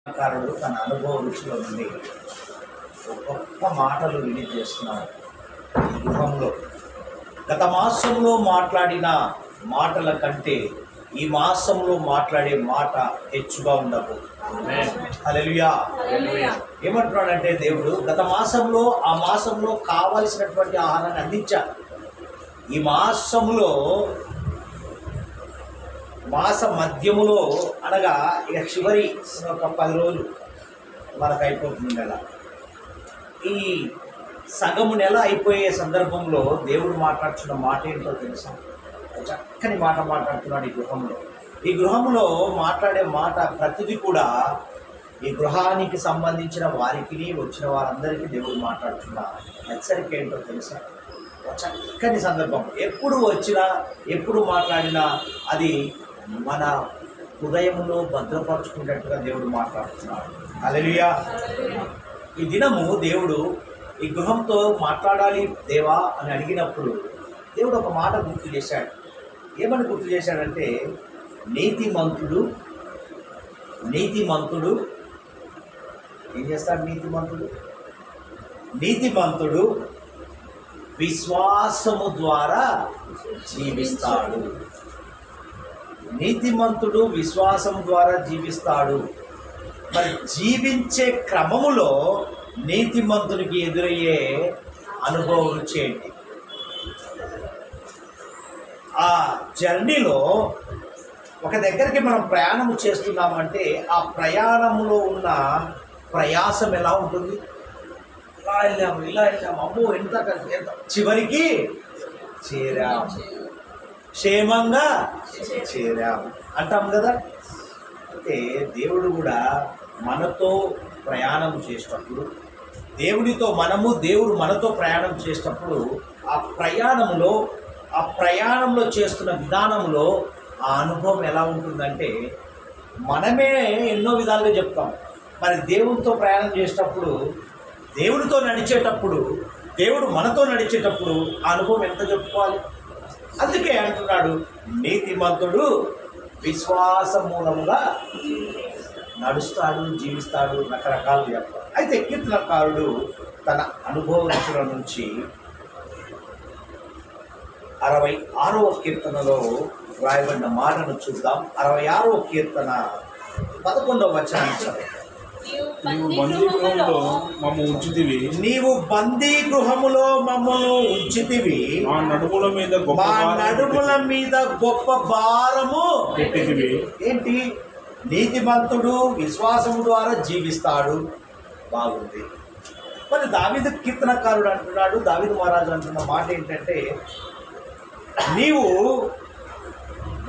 కారుడు తన అనుభవ రుచిలో నుండి గొప్ప మాటలు రిలీజ్ చేస్తున్నాడు ఈ గృహంలో. గత మాసంలో మాట్లాడిన మాటల కంటే ఈ మాసంలో మాట్లాడే మాట హెచ్చుగా ఉండదు. హల్లెలూయా. ఏమంటున్నాడంటే దేవుడు గత మాసంలో ఆ మాసంలో కావలసినటువంటి ఆహారాన్ని అందించాడు. ఈ మాసంలో మాస మధ్యములో అనగా ఇక చివరి ఒక 10 రోజులు మనకు అయిపోతుంది నెల. ఈ సగము నెల అయిపోయే సందర్భంలో దేవుడు మాట్లాడుతున్న మాట ఏంటో తెలుసా? చక్కని మాట మాట్లాడుతున్నాడు ఈ గృహంలో. ఈ గృహంలో మాట్లాడే మాట ప్రతిదీ కూడా ఈ గృహానికి సంబంధించిన వారికి వచ్చిన వారందరికీ దేవుడు మాట్లాడుతున్న హెచ్చరిక ఏంటో తెలుసా? చక్కని సందర్భం. ఎప్పుడు వచ్చినా ఎప్పుడు మాట్లాడినా అది మన హృదయంలో భద్రపరుచుకున్నట్టుగా దేవుడు మాట్లాడుతున్నాడు. హల్లెలూయా. ఈ దినము దేవుడు ఈ గృహంతో మాట్లాడాలి దేవా అని అడిగినప్పుడు దేవుడు ఒక మాట గుర్తు చేశాడు. ఏమని గుర్తు చేశాడంటే నీతిమంతుడు ఏం చేస్తాడు? నీతిమంతుడు విశ్వాసము ద్వారా జీవిస్తాడు. నీతిమంతుడు విశ్వాసం ద్వారా జీవిస్తాడు. మరి జీవించే క్రమములో నీతిమంతునికి ఎదురయ్యే అనుభవం రుచి ఏంటి? ఆ జర్నీలో ఒక దగ్గరికి మనం ప్రయాణం చేస్తున్నామంటే ఆ ప్రయాణంలో ఉన్న ప్రయాసం ఎలా ఉంటుంది? ఇలా వెళ్ళాము, అమ్మో ఎంత చివరికి చేరాము, క్షేమంగా చేరాము అంటాం కదా. అంటే దేవుడు కూడా మనతో ప్రయాణం చేసేటప్పుడు దేవుడు మనతో ప్రయాణం చేసేటప్పుడు ఆ ప్రయాణంలో చేస్తున్న విధానంలో ఆ అనుభవం ఎలా ఉంటుందంటే మనమే ఎన్నో విధాలుగా చెప్తాం. మరి దేవుడితో ప్రయాణం చేసేటప్పుడు, దేవుడితో నడిచేటప్పుడు, దేవుడు మనతో నడిచేటప్పుడు ఆ అనుభవం ఎంత చెప్పుకోవాలి? అందుకే అంటున్నాడు నీతిమంతుడు విశ్వాస మూలముగా నడుస్తాడు, జీవిస్తాడు, రకరకాలు చెప్తాడు. అయితే కీర్తనకారుడు తన అనుభవస్తుల నుంచి 66వ కీర్తనలో రాయబడిన మాటను చూద్దాం. 66వ కీర్తన 11వ వచనాన్ని చదువు. నీవు బందీ గృహములో మమ్మల్ని ఉంచితివి, మా నడుముల మీద గొప్ప భారము పెట్టితివి. ఏంటి? నీతిమంతుడు విశ్వాసము ద్వారా జీవిస్తాడు. బాగుంది. మరి దావీదు కీర్తనకారుడు అంటున్నాడు, దావీదు మహారాజు అంటున్న మాట ఏంటంటే నీవు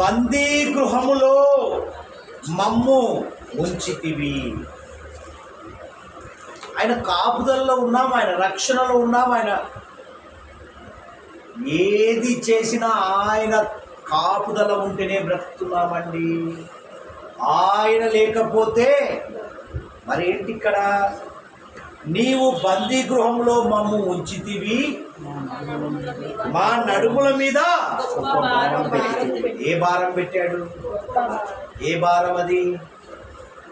బందీ గృహములో మమ్ము ఉంచితివి. ఆయన కాపుదలలో ఉన్నాం, ఆయన రక్షణలో ఉన్నాం. ఆయన ఏది చేసినా ఆయన కాపుదల ఉంటేనే బ్రతుకుతున్నామండి. ఆయన లేకపోతే మరి ఏంటి ఇక్కడ? నీవు బందీ గృహంలో మమ్ము ఉంచితివి, మా నడుముల మీద ఏ భారం పెట్టాడు? ఏ భారం అది?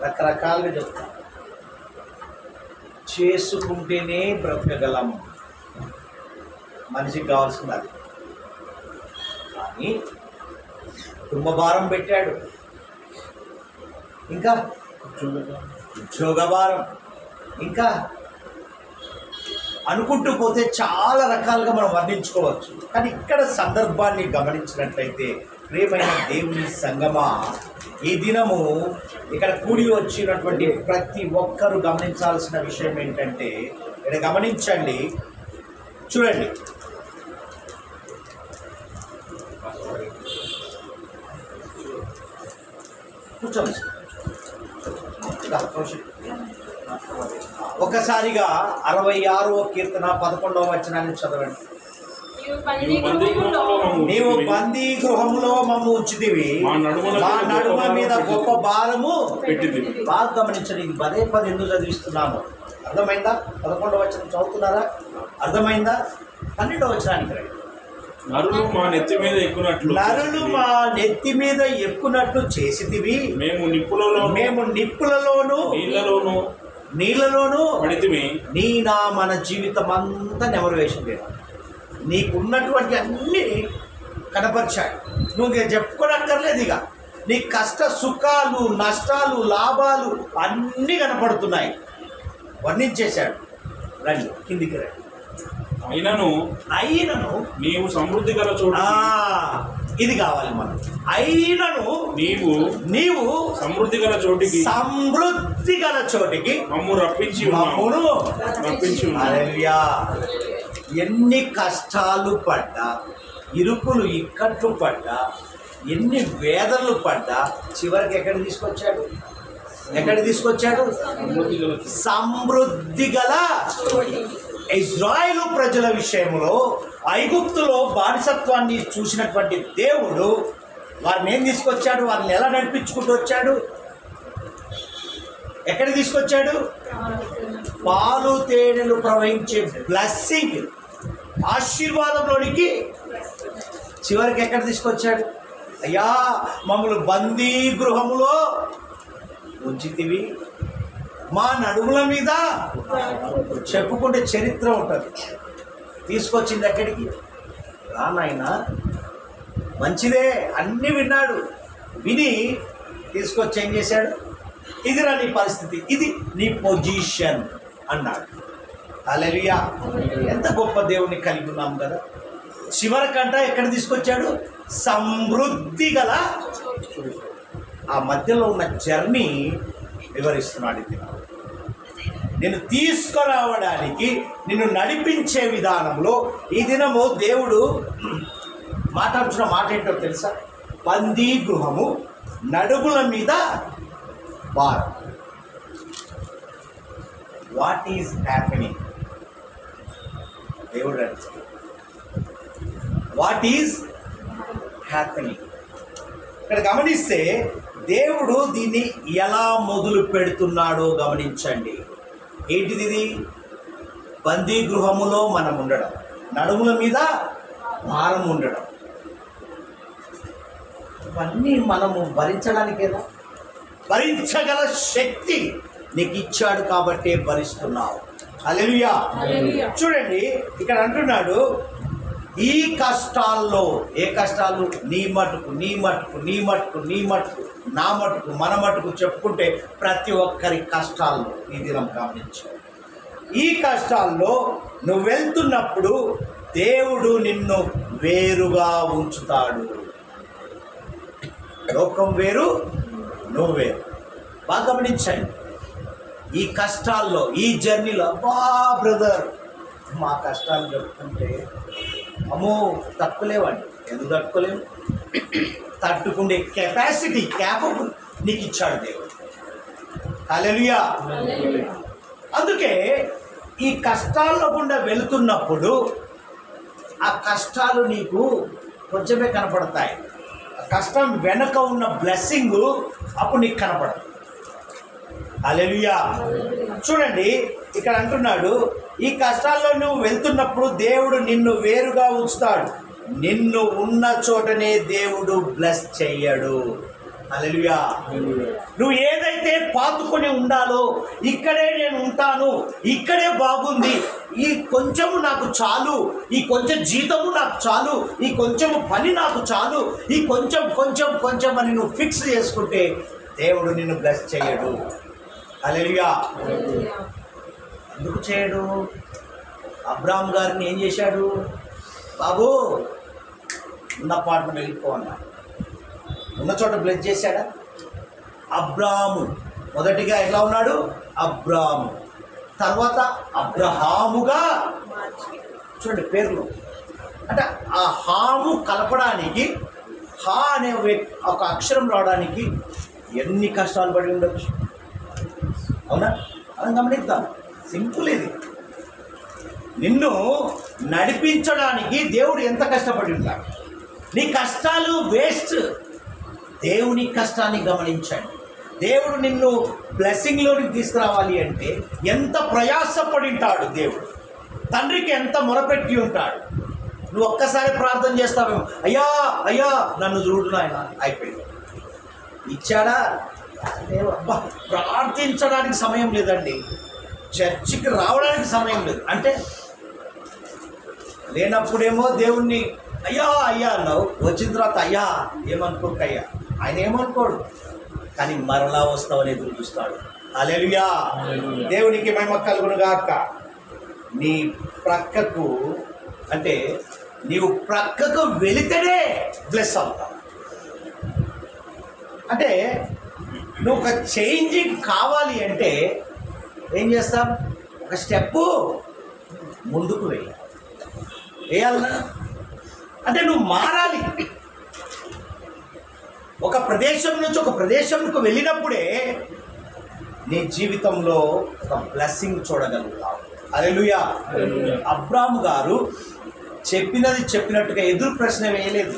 రకరకాలుగా చెప్తాను. చేసుకుంటేనే బ్రతకగలం, మనిషికి కావాల్సింది అది. కానీ కుటుంబ భారం పెట్టాడు, ఇంకా ఉద్యోగ భారం, ఇంకా అనుకుంటూ పోతే చాలా రకాలుగా మనం వర్ణించుకోవచ్చు. కానీ ఇక్కడ సందర్భాన్ని గమనించినట్లయితే ప్రియమైన దేవుని సంగమా, ఈ దినము ఇక్కడ కూడి వచ్చినటువంటి ప్రతి ఒక్కరూ గమనించాల్సిన విషయం ఏంటంటే, ఇక్కడ గమనించండి, చూడండి. కూర్చోండి. ఒకసారిగా 66వ కీర్తన 11వ వచనాన్ని చదవండి. నీవు బందీ గృహంలో మమ్ము ఉంచితివి, మా నడుమ మీద గొప్ప భారము పెట్టింది. బాగా గమనించండి. ఇది పదే ఎందుకు చదివిస్తున్నాను అర్థమైందా? 11వ వచనం చదువుతున్నారా? అర్థమైందా? 12వ వచనానికి రండి. నరులు మా నెత్తి మీద ఎక్కునట్లు చేసితివి. మేము నిప్పులలోను నీళ్లలోను పడితిమి. నీ నా మన జీవితం అంతా నెమరు వేసింది. నీకున్నటువంటి అన్ని కనపరిచాడు. నువ్వు చెప్పుకోనక్కర్లేదు. ఇక నీ కష్ట సుఖాలు, నష్టాలు, లాభాలు అన్నీ కనపడుతున్నాయి. వర్ణించేశాడు. రండి, కిందికి రండి. అయినను నీవు సమృద్ధి గల చోటు, ఇది కావాలి మనం. అయినను నీవు సమృద్ధి గల చోటికి మమ్ము రప్పించి హల్లెలూయా. ఎన్ని కష్టాలు పడ్డా, ఇరుకులు ఇక్కట్లు పడ్డా, ఎన్ని వేదనలు పడ్డా, చివరికి ఎక్కడికి తీసుకొచ్చాడు? సమృద్ధి గల ఇజ్రాయేలు ప్రజల విషయంలో ఐగుప్తులో బానిసత్వాన్ని చూసినటువంటి దేవుడు వారిని ఏం తీసుకొచ్చాడు? వారిని ఎలా నడిపించుకుంటూ వచ్చాడు? ఎక్కడికి తీసుకొచ్చాడు? పాలు తేనెలు ప్రవహించే బ్లెస్సింగ్, ఆశీర్వాదంలోనికి చివరికి ఎక్కడ తీసుకొచ్చాడు? అయ్యా, మమ్మల్ని బందీ గృహములో ఉంచితివి, మా నడుముల మీద చెప్పుకుంటే చరిత్ర ఉంటుంది. తీసుకొచ్చింది ఎక్కడికి? నాయన మంచిదే, అన్నీ విన్నాడు. విని తీసుకొచ్చి ఏం చేశాడు? ఇదిరా నీ పరిస్థితి, ఇది నీ పొజిషన్ అన్నాడు. హల్లెలూయా. ఎంత గొప్ప దేవుని కలిగి ఉన్నాం కదా. చివరికంట ఎక్కడ తీసుకొచ్చాడు? సమృద్ధి గల. ఆ మధ్యలో ఉన్న జర్నీ వివరిస్తున్నాడు. ఇది నిన్ను తీసుకురావడానికి, నిన్ను నడిపించే విధానంలో ఈ దినము దేవుడు మాట్లాడుతున్న మాట ఏంటో తెలుసా? బందీ గృహము, నడుముల మీద భారం. What is happening? దేవుడు అడుగుతాడు, వాట్ ఈజ్ హ్యాపెనింగ్? ఇక్కడ గమనిస్తే దేవుడు దీన్ని ఎలా మొదలు పెడుతున్నాడో గమనించండి. ఏంటిది? ఇది బందీ గృహములో మనం ఉండడం, నడుముల మీద భారం ఉండడం, ఇవన్నీ మనము భరించడానికేనా? భరించగల శక్తి నీకు ఇచ్చాడు కాబట్టే భరిస్తున్నావు. హల్లెలూయా. చూడండి, ఇక్కడ అంటున్నాడు, ఈ కష్టాల్లో, ఏ కష్టాలు? నీ మటుకు నా మటుకు మన మటుకు చెప్పుకుంటే ప్రతి ఒక్కరి కష్టాల్లో ఈ దినం గమనించాడు. ఈ కష్టాల్లో నువ్వు వెళ్తున్నప్పుడు దేవుడు నిన్ను వేరుగా ఉంచుతాడు. లోకం వేరు, నువ్వు వేరు. బాగా గమనించండి. ఈ కష్టాల్లో, ఈ జర్నీలో, అబ్బా బ్రదర్ మా కష్టాలు చెప్పుకుంటే అమ్మో తట్టుకోలేవండి. ఎందుకు తట్టుకోలేము? తట్టుకునే కెపాసిటీ, క్యాపబుల్ నీకు ఇచ్చాడు దేవుడు. హల్లెలూయా. అందుకే ఈ కష్టాల్లో గుండా వెళుతున్నప్పుడు ఆ కష్టాలు నీకు కొంచెమే కనపడతాయి. ఆ కష్టం వెనక ఉన్న బ్లెస్సింగ్ అప్పుడు నీకు కనపడదు. హల్లెలూయా. చూడండి, ఇక్కడ అంటున్నాడు, ఈ కష్టాల్లో నువ్వు వెళ్తున్నప్పుడు దేవుడు నిన్ను వేరుగా ఉంచుతాడు. నిన్ను ఉన్న చోటనే దేవుడు బ్లెస్ చెయ్యడు. హల్లెలూయా. నువ్వు ఏదైతే పాతుకొని ఉండాలో, ఇక్కడే నేను ఉంటాను, ఇక్కడే బాగుంది, ఈ కొంచెము నాకు చాలు, ఈ కొంచెం జీతము నాకు చాలు, ఈ కొంచెము పని నాకు చాలు, ఈ కొంచెం అని నువ్వు ఫిక్స్ చేసుకుంటే దేవుడు నిన్ను బ్లెస్ చెయ్యడు. హల్లెలూయా. ఎందుకు చేయడు? అబ్రాహాం గారిని ఏం చేశాడు? బాబు ఉన్న పాటను వెళ్ళిపో అన్నాడు. ఉన్న చోట బ్లెస్ చేశాడా? అబ్రాహాము మొదటిగా ఎలా ఉన్నాడు? అబ్రాహాము. తర్వాత అబ్రహాముగా. చూడండి పేర్లు. అంటే ఆ హాము కలపడానికి, హా అనే ఒక అక్షరం రావడానికి ఎన్ని కష్టాలు పడి ఉండొచ్చు. అవునా? మనం గమనిద్దాం. సింపుల్ ఇది. నిన్ను నడిపించడానికి దేవుడు ఎంత కష్టపడి ఉంటాడు. నీ కష్టాలు వేస్ట్. దేవుని కష్టాన్ని గమనించండి. దేవుడు నిన్ను బ్లెస్సింగ్లోనికి తీసుకురావాలి అంటే ఎంత ప్రయాసపడి ఉంటాడు దేవుడు. తండ్రికి ఎంత మొరపెట్టి ఉంటాడు. నువ్వు ఒక్కసారి ప్రార్థన చేస్తావేమో, అయ్యా అయ్యా నన్ను చూడు నాయన, అయిపోయింది. ఇచ్చాడా? అబ్బా ప్రార్థించడానికి సమయం లేదండి, చర్చికి రావడానికి సమయం లేదు అంటే లేనప్పుడేమో దేవుణ్ణి అయ్యా అయ్యా అన్నావు, వచ్చిన తర్వాత అయ్యా ఏమనుకోక అయ్యా, ఆయన ఏమనుకోడు, కానీ మరలా వస్తావని ఎదురు చూస్తాడు. హల్లెలూయా. దేవునికి మహిమ కలుగును గాక. నీ ప్రక్కకు అంటే నీవు ప్రక్కకు వెళితేనే బ్లెస్ అవుతావు. అంటే నువ్వు ఒక చేంజింగ్ కావాలి అంటే ఏం చేస్తాం? ఒక స్టెప్పు ముందుకు వేయాలన్నా అంటే నువ్వు మారాలి. ఒక ప్రదేశం నుంచి ఒక ప్రదేశంకు వెళ్ళినప్పుడే నీ జీవితంలో ఒక బ్లెస్సింగ్ చూడగలుగుతావు. హల్లెలూయా. అబ్రాహాము గారు చెప్పినది చెప్పినట్టుగా ఎదురు ప్రశ్న వేయలేదు.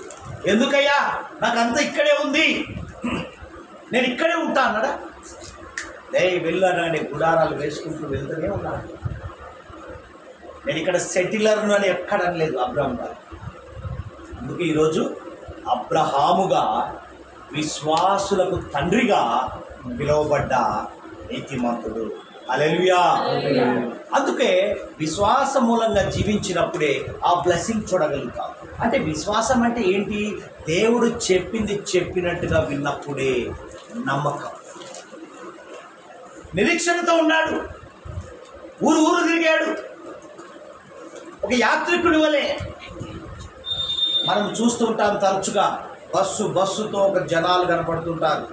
ఎందుకయ్యా నాకంతా ఇక్కడే ఉంది, నేను ఇక్కడే ఉంటా అన్నాడా? వెళ్ళానని గుడారాలు వేసుకుంటూ వెళ్తూనే ఉన్నాడు. నేను ఇక్కడ సెటిలర్ను అని ఎక్కడ అనలేదు అబ్రాహాము గారు. అందుకే ఈరోజు అబ్రహాముగా విశ్వాసులకు తండ్రిగా పిలువబడ్డ నీతిమంతుడు. హల్లెలూయా. అందుకే విశ్వాస మూలంగా జీవించినప్పుడే ఆ బ్లెస్సింగ్ చూడగలుగుతాం. అంటే విశ్వాసం అంటే ఏంటి? దేవుడు చెప్పింది చెప్పినట్టుగా విన్నప్పుడే నమ్మకం. నిరీక్షణతో ఉన్నాడు, ఊరు ఊరు తిరిగాడు, ఒక యాత్రికుడి వలె. మనం చూస్తుంటాం తరచుగా బస్సుతో ఒక జనాలు కనపడుతుంటారు,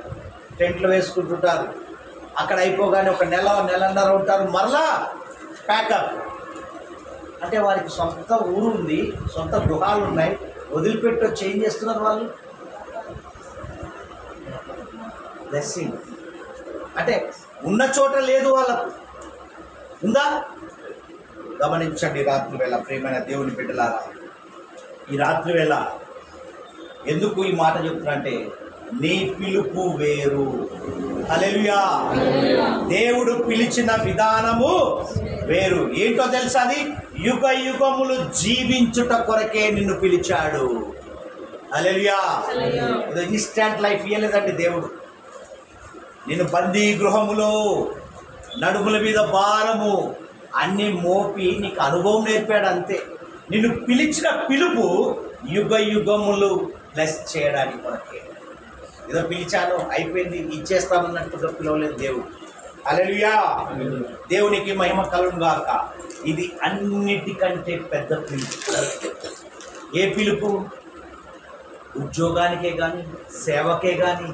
టెంట్లు వేసుకుంటుంటారు. అక్కడ అయిపోగానే ఒక నెలన్నర ఉంటారు, మరలా ప్యాకప్. అంటే వారికి సొంత ఊరు ఉంది, సొంత గృహాలు ఉన్నాయి, వదిలిపెట్టి వచ్చి ఏం చేస్తున్నారు వాళ్ళు? బ్లెస్సింగ్. అంటే ఉన్న చోట లేదు వాళ్ళకు, ఉందా? గమనించండి రాత్రి వేళ ప్రియమైన దేవుని బిడ్డలారా, ఈ రాత్రి వేళ ఎందుకు ఈ మాట చెప్తున్నా అంటే నీ పిలుపు వేరు. హల్లెలూయా. దేవుడు పిలిచిన విధానము వేరు. ఏంటో తెలుసా? అది యుగ యుగములు జీవించుట కొరకే నిన్ను పిలిచాడు. హల్లెలూయా. ఇది ఇన్స్టాంట్ లైఫ్ ఇయ్యలేదండి దేవుడు. నిన్ను బందీ గృహములో నడుముల మీద భారము అన్ని మోపి నీకు అనుభవం నేర్పాడు అంతే. నిన్ను పిలిచిన పిలుపు యుగ యుగములు ప్లస్ చేయడానికి కొరకే. ఏదో పిలిచాను అయిపోయింది ఇచ్చేస్తానన్నట్టుగా పిలవలేదు దేవుడు. హల్లెలూయా. దేవునికి మహిమ కలుగును గాక. ఇది అన్నిటికంటే పెద్ద పిలుపు. ఏ పిలుపు? ఉద్యోగానికే కానీ, సేవకే కానీ,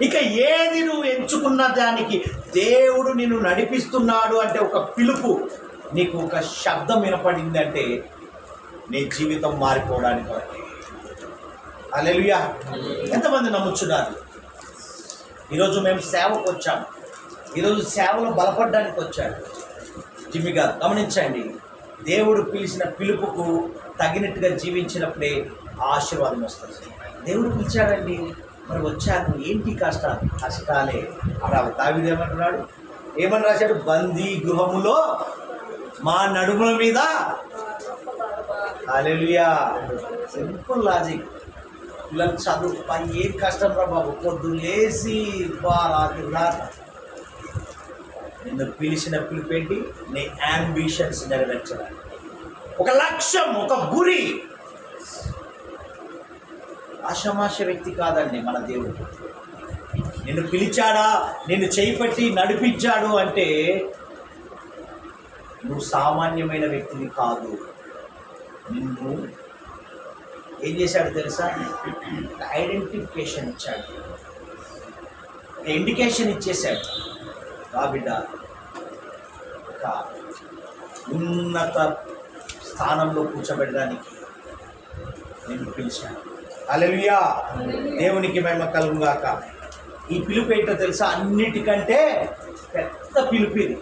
ఇక ఏది నువ్వు ఎంచుకున్న దానికి దేవుడు నిన్ను నడిపిస్తున్నాడు అంటే ఒక పిలుపు, నీకు ఒక శబ్దం వినపడింది అంటే నీ జీవితం మారిపోవడానికి కొరకే. హల్లెలూయా. ఎంతమంది నమ్ముచున్నారు? ఈరోజు మేము సేవకు వచ్చాము, ఈరోజు సేవలో బలపడడానికి వచ్చాడు జిమ్మి గారు. గమనించండి, దేవుడు పిలిచిన పిలుపుకు తగినట్టుగా జీవించినప్పుడే ఆశీర్వాదం వస్తుంది. దేవుడు పిలిచాడండి, మరి వచ్చాను, ఏంటి కష్టాలు? కష్టాలే. అలా దావీదు ఏమంటున్నాడు? ఏమని రాశాడు? బందీ గృహములో మా నడుముల మీద. హల్లెలూయా. Simple logic. పిల్లలు చదువు ఏం కష్టం రా బాబు, పొద్దున్న లేచి రాత్రి దాకా. నిన్ను పిలిచిన పిలిపేంటి? నీ అంబిషన్స్ నెరవేర్చడానికి, ఒక లక్ష్యం, ఒక గురి. ఆషామాష వ్యక్తి కాదండి మన దేవుడు. నిన్ను పిలిచాడా, నిన్ను చేయిపట్టి నడిపించాడు అంటే నువ్వు సామాన్యమైన వ్యక్తిని కాదు. నిన్ను ఏం చేశాడు తెలుసా? ఐడెంటిఫికేషన్ ఇచ్చాడు, ఇండికేషన్ ఇచ్చేశాడు. రా బిడ్డ, ఒక ఉన్నత స్థానంలో కూర్చోబెట్టడానికి నేను పిలిచాను. హల్లెలూయా. దేవునికి మహిమ కలుగును గాక. ఈ పిలుపు ఏంటో తెలుసా? అన్నిటికంటే పెద్ద పిలుపు ఇది.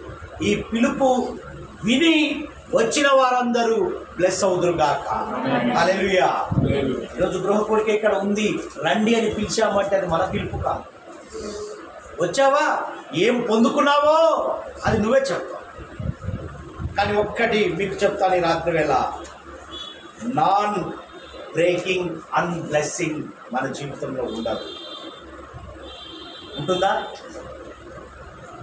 ఈ పిలుపు విని వచ్చిన వారందరూ బ్లెస్ అవుదురు గాక. హల్లెలూయా. ఈరోజు గృహకోడిక ఇక్కడ ఉంది, రండి అని పిలిచామంటే అది మన పిలుపు కాదు. వచ్చావా, ఏం పొందుకున్నావో అది నువ్వే చెప్తావు. కానీ ఒక్కటి మీకు చెప్తాను, ఈ రాత్రి వేళ నాన్ బ్రేకింగ్ అన్బ్లెస్సింగ్ మన జీవితంలో ఉండదు. ఉంటుందా?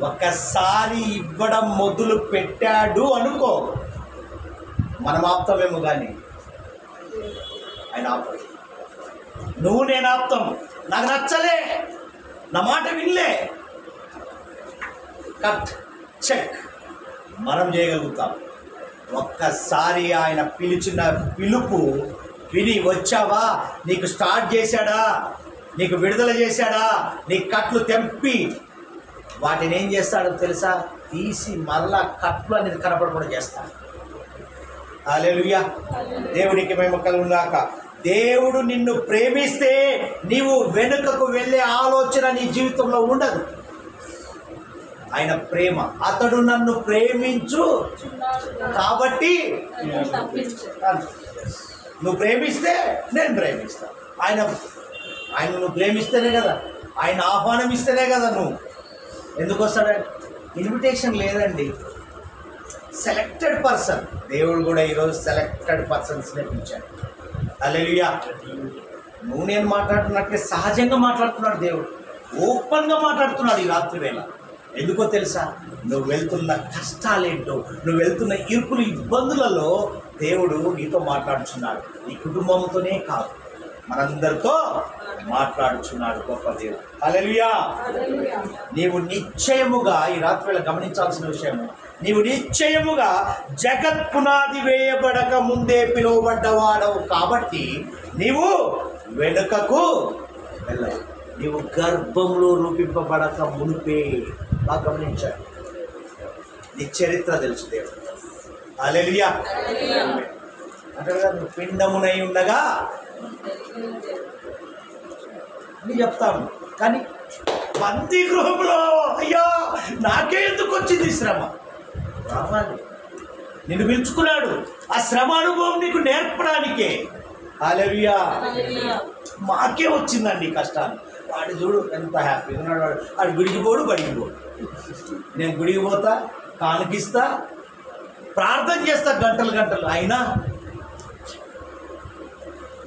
ఒక్కసారి ఇవ్వడం మొదలు పెట్టాడు అనుకో, మనం ఆప్తామేమో కానీ ఆయన ఆపడు. నువ్వు నేను ఆప్తాం, నాకు నచ్చలే, నా మాట వినలే, కట్ చెక్ మనం చేయగలుగుతాం. ఒక్కసారి ఆయన పిలిచిన పిలుపు విని వచ్చావా, నీకు స్టార్ట్ చేశాడా, నీకు విడుదల చేశాడా, నీ కట్లు తెంపి వాటిని ఏం చేస్తాడో తెలుసా, తీసి మళ్ళా కట్లు అనేది కనపడకుండా చేస్తాడు. హల్లెలూయా. దేవునికి మహిమ కలుగుగాక. దేవుడు నిన్ను ప్రేమిస్తే నీవు వెనుకకు వెళ్ళే ఆలోచన నీ జీవితంలో ఉండదు. ఆయన ప్రేమ, అతడు నన్ను ప్రేమించు కాబట్టి నువ్వు ప్రేమిస్తే నేను ప్రేమిస్తా. ఆయన నువ్వు ప్రేమిస్తేనే కదా, ఆయన ఆహ్వానం ఇస్తేనే కదా నువ్వు. ఎందుకు వస్తాడండి? ఇన్విటేషన్ లేదండి, సెలెక్టెడ్ పర్సన్. దేవుడు కూడా ఈరోజు సెలెక్టెడ్ పర్సన్స్నే పిలిచాడు. హల్లెలూయా. నువ్వు నేను మాట్లాడుతున్నట్టే సహజంగా మాట్లాడుతున్నాడు దేవుడు, ఓపెన్గా మాట్లాడుతున్నాడు ఈ రాత్రి వేళ. ఎందుకో తెలుసా, నువ్వు వెళ్తున్న కష్టాలేంటో, నువ్వు వెళ్తున్న ఇరుకులు ఇబ్బందులలో దేవుడు నీతో మాట్లాడుచున్నాడు. నీ కుటుంబంతోనే కాదు, మనందరితో మాట్లాడుచున్నాడు గొప్ప దేవుడు. హల్లెలూయా. నీవు నిశ్చయముగా ఈ రాత్రి వేళ గమనించాల్సిన విషయము, నీవు నిశ్చయముగా జగత్ పునాది వేయబడక ముందే పిలువబడ్డవాడవు కాబట్టి నీవు వెనుకకు వెళ్ళవు. నీవు గర్భంలో రూపింపబడక మునిపే. బాగా గమనించాడు, నీ చరిత్ర తెలుసు దేవుడు. హల్లెలూయా. అంటారు కదా, నువ్వు పిండమునై ఉండగా అని చెప్తాను, కానీ బందీ గృహంలో అయ్యా నాకే ఎందుకు వచ్చింది శ్రమ? రావాలి, నిన్ను పిలుచుకున్నాడు ఆ శ్రమ అనుభవం నీకు నేర్పడానికే. హల్లెలూయా. మాకే వచ్చిందండి కష్టాలు. వాడు చూడు ఎంత హ్యాపీగా ఉన్నాడు, వాడు గుడికి పోడు, బడికి పోడు. నేను గుడికి పోతా, కానుకిస్తా, ప్రార్థన చేస్తా గంటలు గంటలు, అయినా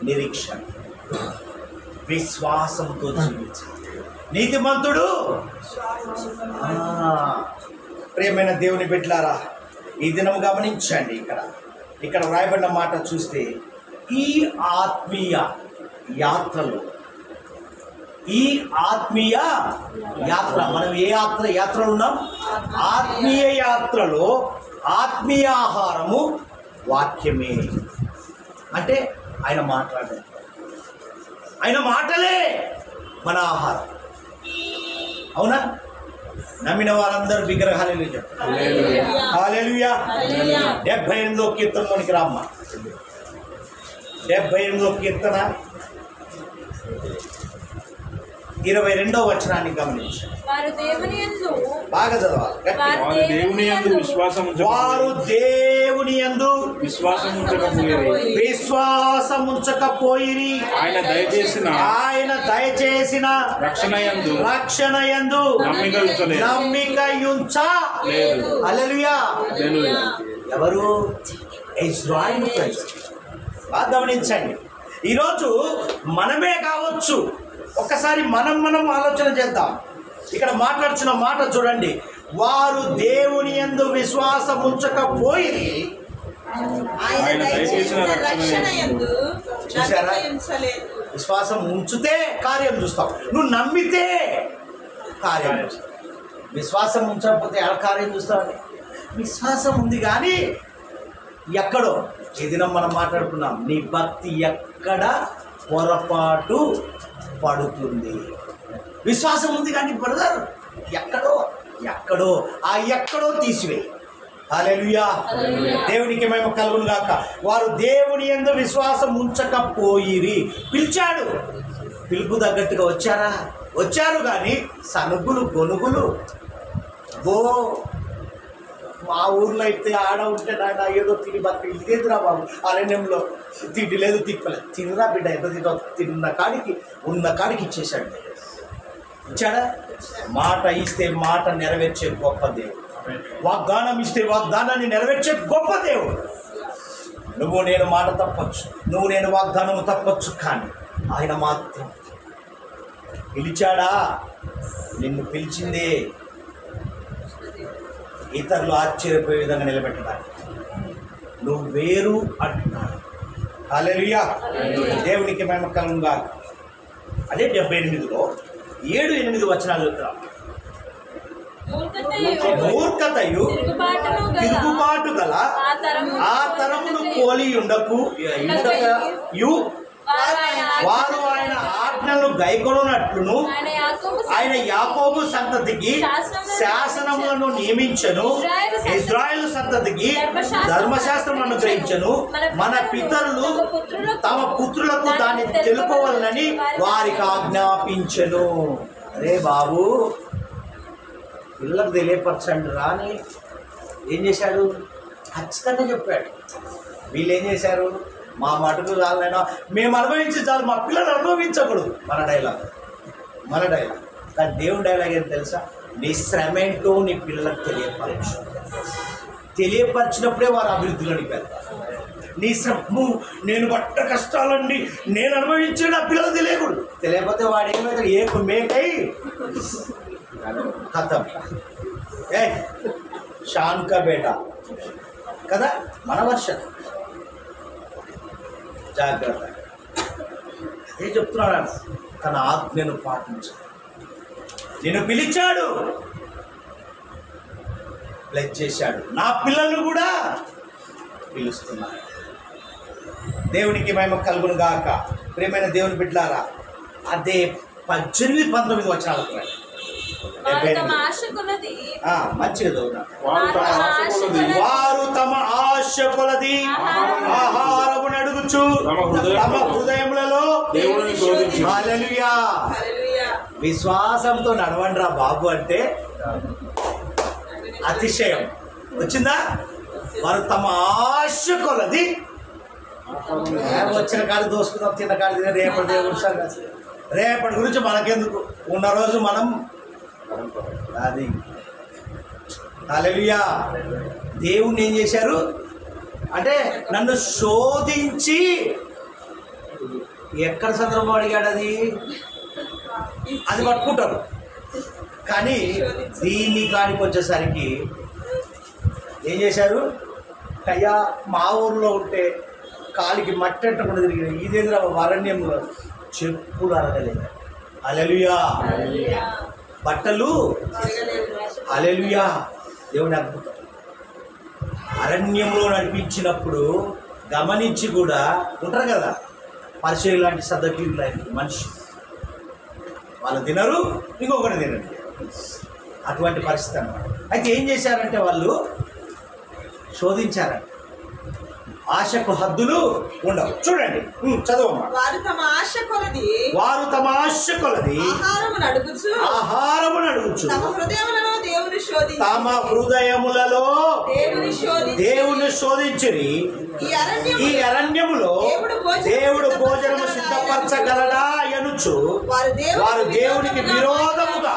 నిరీక్షణ, విశ్వాసంతో జీవించాలి. నీతిమంతుడు. ప్రియమైన దేవుని బిడ్డలారా, ఈ దినం గమనించండి, ఇక్కడ వ్రాయబడిన మాట చూస్తే, ఈ ఆత్మీయ యాత్రలో, ఈ ఆత్మీయ యాత్ర, మనం ఏ యాత్రలో ఉన్నాం? ఆత్మీయ యాత్రలో ఆత్మీయ ఆహారము వాక్యమే. అంటే ఆయన మాట్లాడారు, ఆయన మాటలే మన ఆహారం. అవునా? నమ్మిన వారందరూ బిగ్గరగా హల్లెలూయా చెప్తారు. హల్లెలూయా. 78వ కీర్తనలోనికి రామ్మ. 78వ కీర్తన 22వ వచనాన్ని గమనించండి. బాగా చదవాలి. వారు దేవుని యందు విశ్వాసం ఉంచకపోయిరి. ఆయన దయచేసిన రక్షణ యందు నమ్మిక ఉంచలేదు. హల్లెలూయా. ఎవరు? ఇశ్రాయేలు ప్రజలు. బాగా గమనించండి. ఈరోజు మనమే కావచ్చు, ఒక్కసారి మనం ఆలోచన చేద్దాం. ఇక్కడ మాట్లాడుతున్న మాట చూడండి, వారు దేవుని యందు విశ్వాసం ఉంచకపోయి. చూసారా? విశ్వాసం ఉంచితే కార్యం చూస్తావు, నువ్వు నమ్మితే కార్యం చూస్తావు. విశ్వాసం ఉంచకపోతే ఎలా కార్యం చూస్తావు? విశ్వాసం ఉంది కానీ ఎక్కడో, ఈ దినం మనం మాట్లాడుకున్నాం, నీ భక్తి ఎక్కడ పొరపాటు పడుతుంది. విశ్వాసం ఉంది కానీ బ్రదర్ ఎక్కడో ఆ ఎక్కడో తీసివేయి. హల్లెలూయా. దేవునికి మేము కలుగును గాక. వారు దేవుని యందు విశ్వాసం ఉంచకపోయిరి. పిలిచాడు, పిలుపు తగ్గట్టుగా వచ్చారు కానీ సనుగులు గొనుగులు. మా ఊర్లో అయితే ఆడ ఉంటే నాయన ఏదో తిని బతక, ఇదేదిరా బాబు అరణ్యంలో తిండి లేదు తిప్పలేదు. తినరా బిడ్డ, ఎంత తిన్న కాడికి ఉన్న కాడికి ఇచ్చేశాడు. ఇచ్చాడా? మాట ఇస్తే మాట నెరవేర్చే గొప్ప దేవుడు. వాగ్దానం ఇస్తే వాగ్దానాన్ని నెరవేర్చే గొప్ప దేవుడు. నువ్వు నేను మాట తప్పొచ్చు, నువ్వు నేను వాగ్దానము తప్పొచ్చు, కానీ ఆయన మాత్రం పిలిచాడా? నిన్ను పిలిచిందే ఇతరులు ఆశ్చర్యపోయే విధంగా నిలబెట్టడానికి. నువ్వు వేరు అంటున్నాడు. హల్లెలూయా, దేవునికి మహిమ కలుగును గాక. అదే 78లో 7-8 వచనాలు చెప్తాం. మూర్ఖతయు తిరుగుబాటు గల ఆ తరమును పోలి ఉండకు వారు ఆయన ఆజ్ఞలను గైకొనున్నట్లును ఆయన యాకోబు సంతతికి శాసనములను నియమించను, ఇశ్రాయేలు సంతతికి ధర్మశాస్త్రం అనుగ్రహించను. మన పితరులు తమ పుత్రులకు దాన్ని తెలుపవలనని వారికి ఆజ్ఞాపించను. అరే బాబు, పిల్లలకు తెలియపరచండి రాని ఏం చేశాడు? ఖచ్చితంగా చెప్పాడు. వీళ్ళు ఏం చేశారు? మా మటుకు చాలైనా మేము అనుభవించి చాలు, మా పిల్లలు అనుభవించకూడదు. మన డైలాగ్. కానీ దేవుని డైలాగ్ ఏం తెలుసా? నీ శ్రమ ఏంటో నీ పిల్లలకు తెలియపరిచినప్పుడే వారు అభివృద్ధిలోనికి వెళ్తారు. నీ శ్రమ, నేను పట్ట కష్టాలండి నేను అనుభవించి నా పిల్లలు తెలియకూడదు. తెలియకపోతే వాడు ఏమవుతాడు? ఏ మేకై ఖతం, ఏ షాన్ కా బేటా కదా మన వర్షం. జాగ్రత్త. అదే చెప్తున్నాడు, తన ఆజ్ఞను పాటించాడు. నేను పిలిచాడు, ప్లెజ్ చేశాడు. నా పిల్లలను కూడా పిలుస్తున్నాడు. దేవునికి మహిమ కలుగును గాక. ప్రియమైన దేవుని బిడ్డలారా, అదే 18-19 వచనాలకు మంచిగా చదువునా. వారు తమ ఆశ కొలది ఆహారమును అడుగుచు తమ హృదయములలో హల్లెలూయా విశ్వాసంతో నడవండి రా బాబు అంటే అతిశయం వచ్చిందా? వారు తమ ఆశ కొలది వచ్చిన కాదు దోసుకుందాం, తిన్న కాదు తిన, రేపటి గురించి మనకెందుకు, ఉన్న రోజు మనం అది. హల్లెలూయా. దేవుణ్ణి ఏం చేశారు అంటే నన్ను శోధించి, ఎక్కడ సందర్భం అడిగాడు అది పట్టుకుంటారు. కానీ దీన్ని కానికి వచ్చేసరికి ఏం చేశారు? అయ్యా మా ఊర్లో ఉంటే కాలికి మట్టి అంటకుండా తిరిగిన ఇదేంద్ర అరణ్యంలో చెప్పులు అరగలేదు. హల్లెలూయా. బట్టలు హల్లెలూయా. దేవుని అద్భుతం. అరణ్యంలో నడిపించినప్పుడు గమనించి కూడా ఉంటారు కదా పరిచయం లాంటి సద్దకీలు లాంటి మనిషి, వాళ్ళు తినరు, ఇంకొకటి తినండి, అటువంటి పరిస్థితి అన్నమాట. అయితే ఏం చేశారంటే వాళ్ళు శోధించారంట. ఆశకు హద్దులు ఉండవు. చూడండి, చదవమ్మా. వారు తమ ఆశ కొలది ఆహారమును అడుగుచు తమ హృదయములలో దేవుని శోధించిరి. ఈ అరణ్యములో దేవుడు భోజనము సిద్ధపరచగలడా ఎనుచు వారు దేవునికి విరోధముగా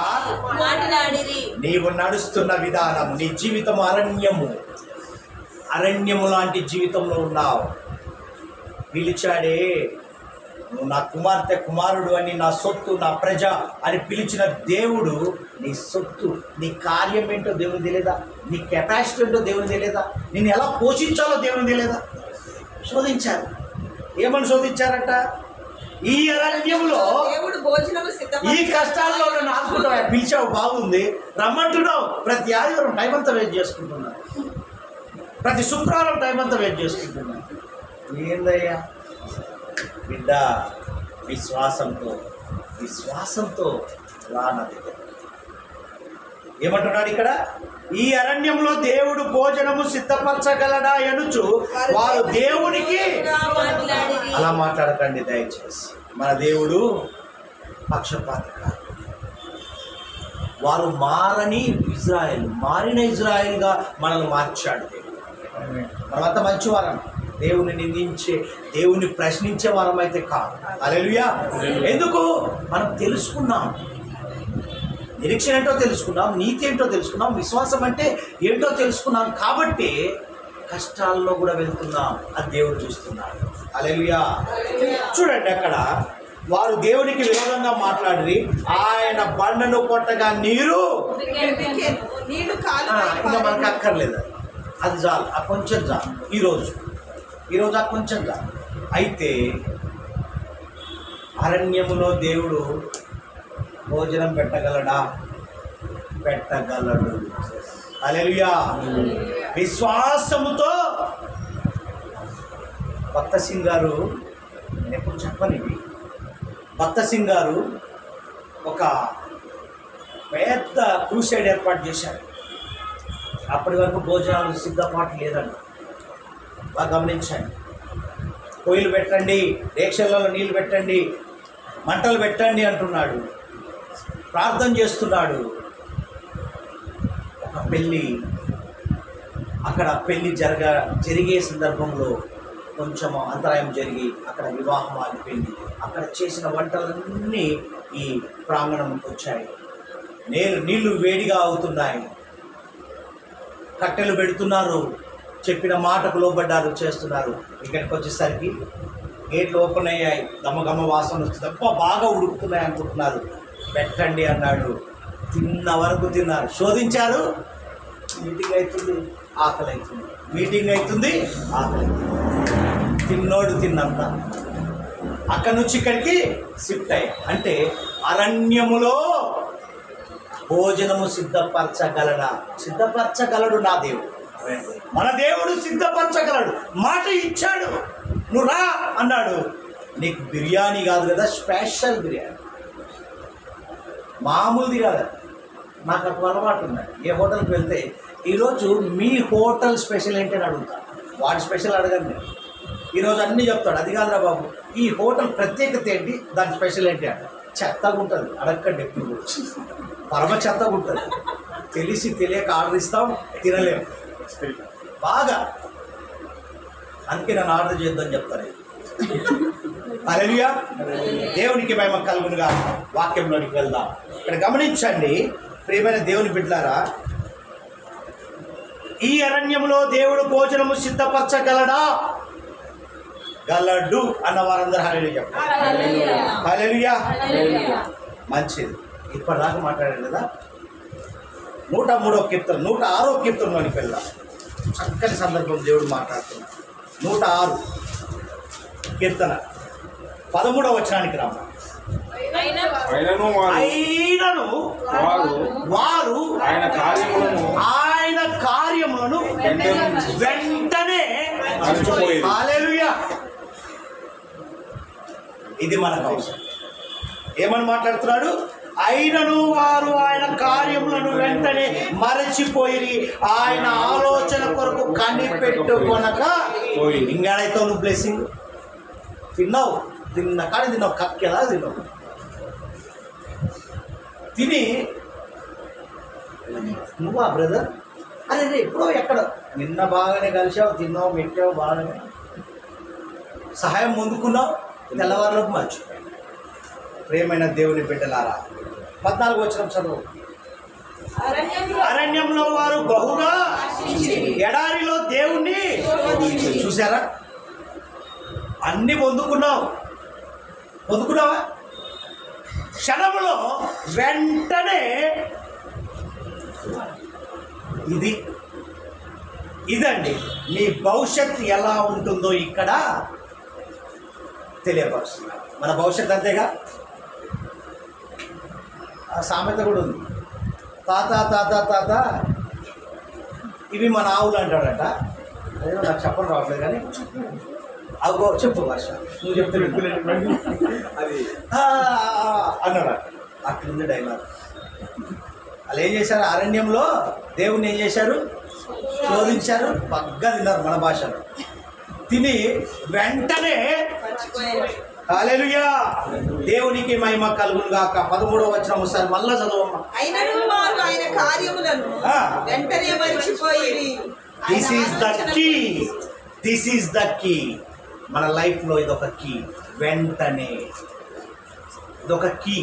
నీవు నడుస్తున్న విధానం, నీ జీవితం అరణ్యము లాంటి జీవితంలో ఉన్నావు. పిలిచాడే, నువ్వు నా కుమార్తె కుమారుడు అని, నా సొత్తు, నా ప్రజ అని పిలిచిన దేవుడు నీ సొత్తు, నీ కార్యం ఏంటో దేవుని తెలియదా? నీ కెపాసిటీ ఏంటో దేవుని తెలియదా? నిన్ను ఎలా పోషించాలో దేవుని తెలియదా? శోధించారు. ఏమని శోధించారట? ఈ అరణ్యంలో ఈ కష్టాల్లో నన్ను ఆదుకుంటావు, పిలిచావు బాగుంది, రమ్మంటున్నావు, ప్రతి ఆదివారం టైం అంతా వెయిట్ చేసుకుంటున్నావు, ప్రతి శుక్రవారం టైం అంతా వెయిట్ చేసుకుంటున్నాను. ఏందయ్యా బిడ్డ, విశ్వాసంతో రానది. ఏమంటున్నాడు ఇక్కడ? ఈ అరణ్యంలో దేవుడు భోజనము సిద్ధపరచగలడా ఎనుచు వారు దేవునికి. అలా మాట్లాడకండి దయచేసి. మన దేవుడు పక్షపాతి కాదు. వారు మారిన ఇజ్రాయెల్గా మనల్ని మార్చాడు దేవుడు. మనమంతా మంచివారం, దేవుని నిందించే, దేవుని ప్రశ్నించే వారం అయితే కాదు. హల్లెలూయా. ఎందుకు? మనం తెలుసుకున్నాం, నిరీక్షణ ఏంటో తెలుసుకున్నాం, నీతి ఏంటో తెలుసుకున్నాం, విశ్వాసం అంటే ఏంటో తెలుసుకున్నాం. కష్టాల్లో కూడా వెళ్తున్నాం, అది దేవుడు చూస్తున్నాడు. హల్లెలూయా. చూడండి, అక్కడ వారు దేవునికి విరోధంగా మాట్లాడి ఆయన బండను కొట్టగా నీరు ఇంకా మనకు అక్కర్లేదు, అది చాలు, ఆ కొంచెం చాలు. ఈరోజు ఆ కొంచెం చాలు. అయితే అరణ్యములో దేవుడు భోజనం పెట్టగలడా? పెట్టగలడు. హల్లెలూయా. విశ్వాసముతో భక్త సింగ్ గారు, నేను ఎప్పుడు చెప్పనివి, భక్త సింగ్ గారు ఒక పెద్ద క్రూసైడ్ ఏర్పాటు చేశారు. అప్పటి వరకు భోజనాలు సిద్ధపాటు లేదండి. బాగా గమనించండి. పొయ్యిలు పెట్టండి, రేక్షలలో నీళ్ళు పెట్టండి, మంటలు పెట్టండి అంటున్నాడు, ప్రార్థన చేస్తున్నాడు. ఒక పెళ్ళి, అక్కడ పెళ్ళి జరిగే సందర్భంలో కొంచెం అంతరాయం జరిగి అక్కడ వివాహం ఆగిపోయింది. అక్కడ చేసిన వంటలన్నీ ఈ ప్రాంగణంకి వచ్చాయి. నీళ్లు వేడిగా అవుతున్నాయి, కట్టెలు పెడుతున్నారు, చెప్పిన మాటకు లోబడ్డారు, చేస్తున్నారు. ఇక్కడికి వచ్చేసరికి గేట్లు ఓపెన్ అయ్యాయి, గమ్మ వాసన వస్తుంది, తప్ప బాగా ఉడుకుతున్నాయి అనుకుంటున్నారు. పెట్టండి అన్నాడు. తిన్న వరకు తిన్నారు, శోధించారు. మీటింగ్ అవుతుంది, ఆకలి అవుతుంది, మీటింగ్ అవుతుంది, ఆకలి అవుతుంది. తిన్నోడు తిన్నంత. అక్కడి నుంచి ఇక్కడికి షిఫ్ట్ అయ్యా. అంటే అరణ్యములో భోజనము సిద్ధపరచగలడా? సిద్ధపరచగలడు నా దేవుడు. మన దేవుడు సిద్ధపరచగలడు. మాట ఇచ్చాడు, నువ్వు రా అన్నాడు. నీకు బిర్యానీ కాదు కదా, స్పెషల్ బిర్యానీ, మామూలుది కాదు. నాకు అప్పుడు అలవాటు ఉన్నాయి. ఏ హోటల్కి వెళ్తే ఈరోజు మీ హోటల్ స్పెషల్ ఏంటి అని అడుగుతా. వాడి స్పెషల్ అడగండి. ఈరోజు అన్నీ చెప్తాడు. అది కాదురా బాబు, ఈ హోటల్ ప్రత్యేకత ఏంటి, దాని స్పెషల్ ఏంటి అంటే చెత్తగా ఉంటుంది. అడగండి, ఎప్పుడు పరమ చెత్తగా ఉంటుంది. తెలిసి తెలియక ఆర్డర్ ఇస్తాం, తినలేము బాగా. అందుకే నన్ను ఆర్డర్ చేద్దామని చెప్తాను. హల్లెలూయా. దేవునికి మహిమ కలుగునుగా. వాక్యంలోనికి వెళ్దాం. ఇక్కడ గమనించండి ప్రియమైన దేవుని బిడ్డలారా, ఈ అరణ్యంలో దేవుడు భోజనము సిద్ధపరచగలడా? గలడు అన్న వారందరూ హల్లెలూయా చెప్పండి. హల్లెలూయా. మంచిది. ఇప్పటిదాకా మాట్లాడారు కదా. 103వ కీర్తన, 106వ కీర్తనలోనికి వెళ్దాం. చక్కని సందర్భం దేవుడు మాట్లాడుతున్నాడు. 106 కీర్తన 13వ వచనానికి రామ. అయినను వారు ఆయన కార్యములను వెంటనే హల్లెలూయా. ఇది మనకు అవసరం. ఏమని మాట్లాడుతున్నాడు? అయినను వారు ఆయన కార్యములను వెంటనే మరచిపోయి ఆయన ఆలోచన కొరకు కనిపెట్టుకొనక. ఇంగాడైతే నువ్వు బ్లెస్సింగ్ తిన్నావు, తిన్న కాడి తిన్నావు, కక్కెలా తిన్నావు. తిని నువ్వా బ్రదర్, అరే రే ఎప్పుడో ఎక్కడ నిన్న బాగానే కలిసావు, తిన్నావు, మెట్టావు, బాగానే సహాయం ముందుకున్నావు, తెల్లవారులోకి మర్చిపోయావు. ప్రియమైన దేవుని బిడ్డలారా, 14వ వచనం చదువు. అరణ్యంలో వారు బహుగా ఎడారిలో దేవుణ్ణి చూసారా? అన్ని పొందుకున్నావా? క్షణములో వెంటనే ఇదండి నీ భవిష్యత్తు ఎలా ఉంటుందో ఇక్కడ తెలియపరుస్తున్నారు. మన భవిష్యత్తు అంతేగా. ఆ సామెత కూడా ఉంది. తాత తాత తాత ఇవి మన ఆవులు అంటాడట. అదేదో నాకు చెప్పడం రావట్లేదు కానీ అగో చెప్పు వర్ష, నువ్వు చెప్తే అది అన్నాడు. అక్కడుంది డైలాగ్. వాళ్ళు ఏం చేశారు? అరణ్యంలో దేవుణ్ణి ఏం చేశారు? శోధించారు, పగ్గా తిన్నారు మన భాషలో. తిని వెంటనే హల్లెలూయా దేవునికి మహిమ కలుగును గాక. 13వ వచనం ఒకసారి మళ్ళా చదవమ్మా. అయినను వారు ఆయన కార్యములను వెంటనే మరిచిపోయిరి. This is the key. మన లైఫ్లో ఇదొక కీ. వెంటనే ఇదొక కీ.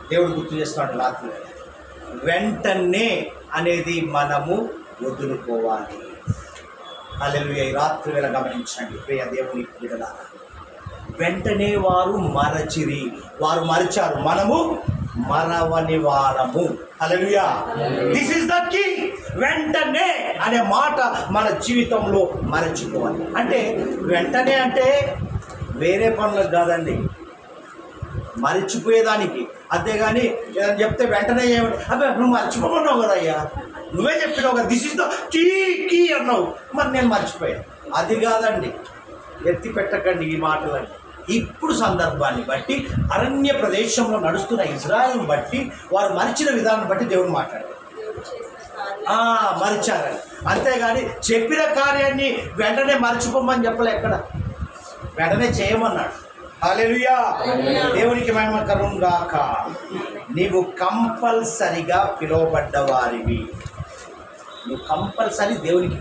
దేవుడు గుర్తు చేస్తున్నాడు రాత్రి. వెంటనే అనేది మనము వదులుకోవాలి. హల్లెలూయా. ఈ రాత్రి వేళ గమనించండి ప్రియ దేవుని బిడ్డలారా, వెంటనే వారు మరచిరి, వారు మరిచారు, మనము మరవని వారము. Hallelujah. This is the key. వెంటనే అనే మాట మన జీవితంలో మరచిపోవాలి. అంటే వెంటనే అంటే వేరే పనులకు కాదండి, మరిచిపోయేదానికి. అంతేగాని ఏదని చెప్తే వెంటనే ఏమంటే అబ్బే నువ్వు మర్చిపోమన్నావు కదా అయ్యా, నువ్వే చెప్పినావు కదా, దిస్ ఇస్ ద కీ అన్నావు, మరి నేను మర్చిపోయాను. అది కాదండి, ఎత్తి పెట్టకండి ఈ మాటలని. ఇప్పుడు సందర్భాన్ని బట్టి అరణ్య ప్రదేశంలో నడుస్తున్న ఇజ్రాయెల్ని బట్టి వారు మరిచిన విధానం బట్టి దేవుడు మాట్లాడారు. మరిచారని. అంతేగాని చెప్పిన కార్యాన్ని వెంటనే మర్చిపోమని చెప్పలే, ఎక్కడ వెంటనే చేయమన్నాడు. హల్లెలూయా. దేవునికి మహిమ కలుగును గాక. నీవు కంపల్సరిగా పిలువబడ్డవారివి, నువ్వు కంపల్సరీ దేవునికి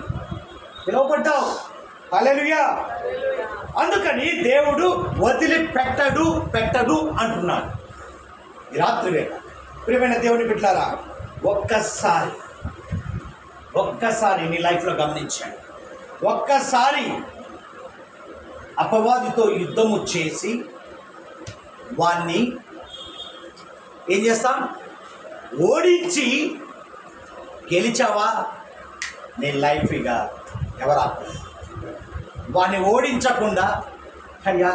పిలువబడ్డావు. హల్లెలూయా. అందుకని దేవుడు పెట్టడు అంటున్నాడు. ఈ రాత్రి వేళ ప్రియమైన దేవుని బిడ్డలారా, ఒక్కసారి నీ లైఫ్లో గమనించండి. ఒక్కసారి అపవాదితో యుద్ధము చేసి వాణ్ణి ఏం చేస్తాం, ఓడించి గెలిచావా, నీ లైఫ్ ఇక ఎవరా వాడిని ఓడించకుండా, అయ్యా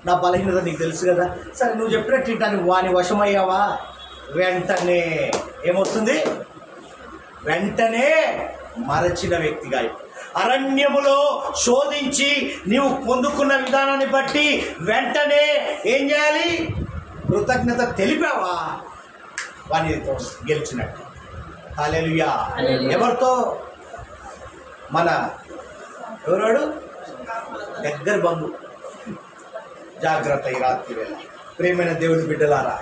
నా బలహీనత నీకు తెలుసు కదా, సరే నువ్వు చెప్పినట్టు ఇంటానికి వాని వశమయ్యావా, వెంటనే ఏమవుతుంది, వెంటనే మరచిన వ్యక్తిగా అరణ్యములో శోధించి నీవు పొందుకున్న విధానాన్ని బట్టి వెంటనే ఏం చేయాలి, కృతజ్ఞత తెలిపావా, వానితో గెలిచినట్టు. హల్లెలూయా. ఎవరితో, మన ఎవరాడు దగ్గర బంధు. జాగ్రత్త ఈ రాత్రి వేళ ప్రియమైన దేవుని బిడ్డలారా.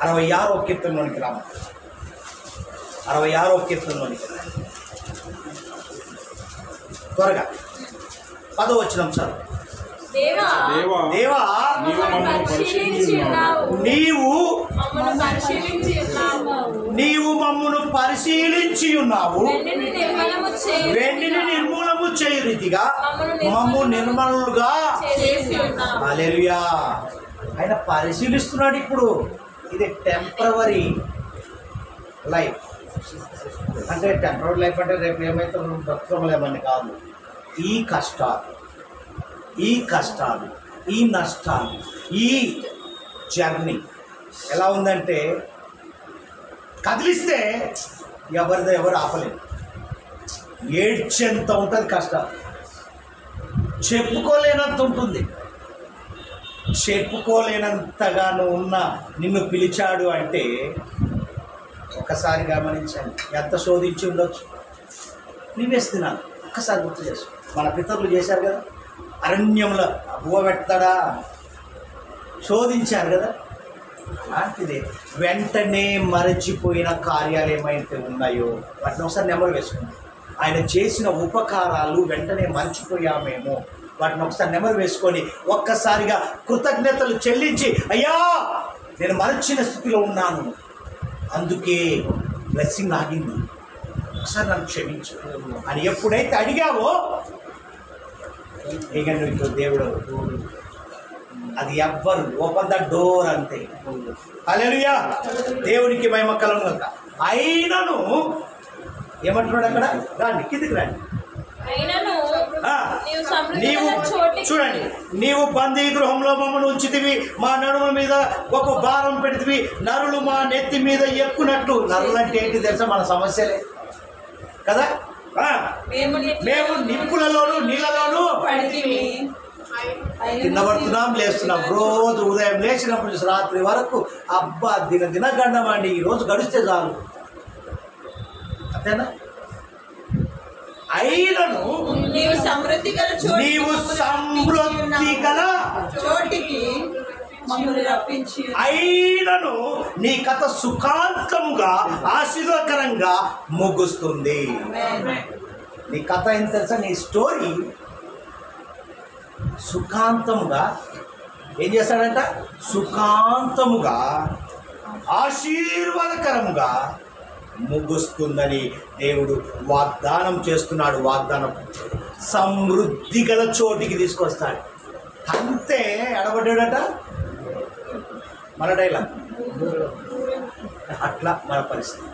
66వ కీర్తనలోనికి రామ, 66వ కీర్తనలోనికి త్వరగా 10వ వచనం సార్. దేవా నీవు మమ్మును పరిశీలించి ఉన్నావు, వెండిని నిర్మూలము చేయు రీతిగా మమ్ము నిర్మలుగా. హల్లెలూయా. ఆయన పరిశీలిస్తున్నాడు. ఇప్పుడు ఇది టెంపరవరీ లైఫ్. అంటే టెంపరరీ లైఫ్ అంటే రేపు ఏమైతే బ్రతకలేమని కాదు. ఈ కష్టాలు, ఈ నష్టాలు, ఈ జర్నీ ఎలా ఉందంటే కదిలిస్తే ఎవరు ఆపలేదు. ఏడ్చేంత ఉంటుంది కష్టాలు, చెప్పుకోలేనంత ఉంటుంది. చెప్పుకోలేనంతగాను ఉన్న నిన్ను పిలిచాడు అంటే ఒకసారి గమనించండి, ఎంత శోధించి ఉండొచ్చు. నీవేస్తున్నాను ఒక్కసారి గుర్తు చేసు. మన పితరులు చేశారు కదా, అరణ్యంలో అవ్వ పెట్టడా, శోధించారు కదా. అలాంటిదే వెంటనే మరచిపోయిన కార్యాలు ఏమైతే ఉన్నాయో వాటిని ఒకసారి నెమరు వేసుకున్నాం. ఆయన చేసిన ఉపకారాలు వెంటనే మర్చిపోయామేమో, వాటిని ఒకసారి నెమరు వేసుకొని ఒక్కసారిగా కృతజ్ఞతలు చెల్లించి, అయ్యా నేను మరచిన స్థితిలో ఉన్నాను, అందుకే బ్లెస్సింగ్ ఆగింది, ఒకసారి నన్ను క్షమించు అని ఎప్పుడైతే అడిగావో ఇక నువ్వు దేవుడు అది ఎవ్వరు ఓపెన్ ద డోర్ అంతే. హల్లెలూయా. దేవునికి మహిమ కలుగును గాక. అయినను ఏమంటున్నాడు అక్కడ, రండి కిందికి రండి. నీవు చూడండి, నీవు బందీ గృహంలో మమ్మల్ని ఉంచితివి, మా నడుముల మీద ఒక భారం పెడితివి, నరులు మా నెత్తి మీద ఎక్కునట్లు. నరులు అంటే ఏంటి తెలుసా, మన సమస్యలే కదా. మేము నిప్పులలోను నీళ్ళలోను తిన్నబడుతున్నాం, లేస్తున్నాం. రోజు ఉదయం లేచినప్పుడు రాత్రి వరకు అబ్బా దినగండం అండి. ఈరోజు గడిస్తే చాలు, అంతేనా. అయినను నీవు సమృద్ధి గల చోటికి అయినను నీ కథ సుఖాంతముగా ఆశీర్వకరంగా ముగుస్తుంది. నీ కథ ఏం తెలుసా, నీ స్టోరీ సుఖాంతముగా ఏం చేస్తాడంట, సుఖాంతముగా ఆశీర్వాదకరంగా ముగుస్తుందని దేవుడు వాగ్దానం చేస్తున్నాడు. వాగ్దానం సమృద్ధి గల చోటికి తీసుకొస్తాడు. అంతే ఎడబడ్డాడట మన డైలాగ్. అట్లా మన పరిస్థితి.